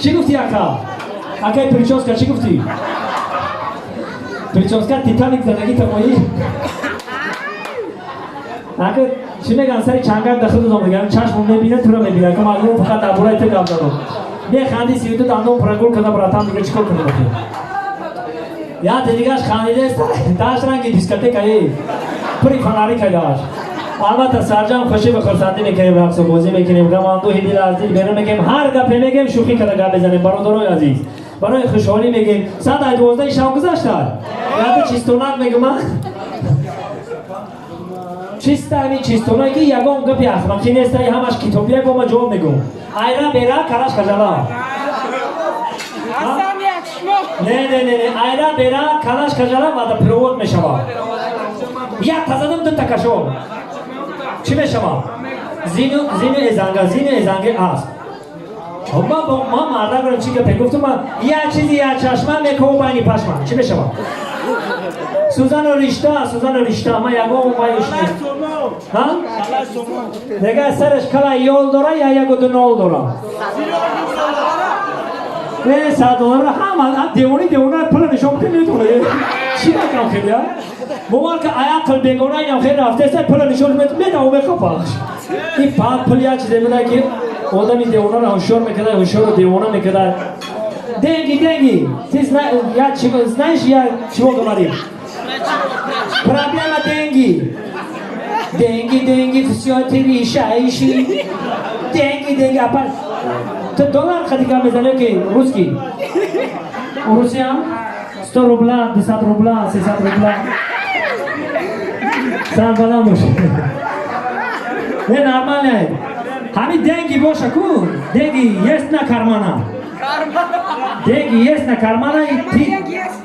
چی گفتی اکا؟ اکای پریچوسکا چی گفتی؟ پریچوسکا تیتانیک زندگی تمایی؟ اکا چی میگن سری چنگک دخل دوزم میگن چشم میبینه تو رو میبینه که معلوم فقط نبورای تو گم دارم میخندی 32 دندون پرنگول کنه براتم دیگه چیکار کنه بخیر یا دیگهش خانیده است داشت رنگی دیسکوتیکایی پری فناری کرداش البته سرجام خوشی به خرسندی میکنیم رقص و بازی میکنیم غم دو هدیه از دل بیرون میگیم هر گپی میگیم شوخی کنه گپ بزنیم برادرای عزیز برای خوشحالی میگیم ساعت 12 شب گذشت یاد چیستونک میگم چیستونک یگام گپی اخلاقی نیست همش کتابیه گم جواب میگم ایرا بیرا کلاش کجالا نه ایرا بیرا کلاش کجالا و پروود میشوم یک تزدم دو تکشو چی میشوم زینو ازنگه است ما مرده گرم چی گپی گفتم یه چیزی یه چشمه میکو بینی پشمه چی میشوم سوزن و رشته ما یگام بایش نیست ها؟ دیگه سرش کلا یول داره یا یکو دو نول داره نه $100 همه دیوونه پل نشون که میتونه چی بکنم خیلی ها؟ موال که عقل بگونه اینم خیلی رفته است پل نشون میده و بخوابش این پل یا چیزی میده که آدمی دیوونه را هوشیار میکده هوشیار رو دیوونه میکده دنگی سیز یا چی نایش یا چی بود اومدیم проблема деньги все ты решаешь деньги апа ты доллар хотика мезане ки русский Rusия 100 рубля 50 рубля 60 рубля сам баламуш не нормально ҳами деньги боша ку деньги есть на кармана деньги есть на кармана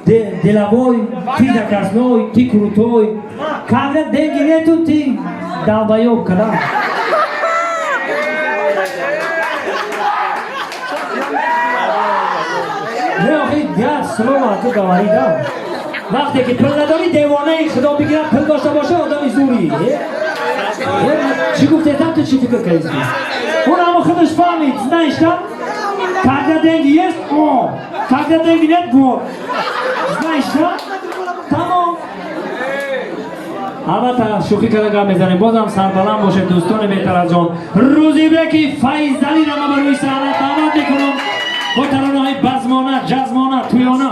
ты деловой ты заказной ты крутой когда деньги нету ты долбоёб когда не охи я слово ты говори да вақте ки пул надори девонаи худо бигирад пул дошта боша одами зури чӣ гуфтедам ту чӣ фикр кардӣ он ҳама худаш фаҳмид знаешь да когда деньги есть о когда деньги нет вот знаешь да тамом البته شوخی کرده گپ میزنیم بازم سربلند باشه دوستان بهترجان روزیبکی فیضلی را من روی صحنه دعوت میکنم با ترانه‌های بزمانه جزمانه تویانه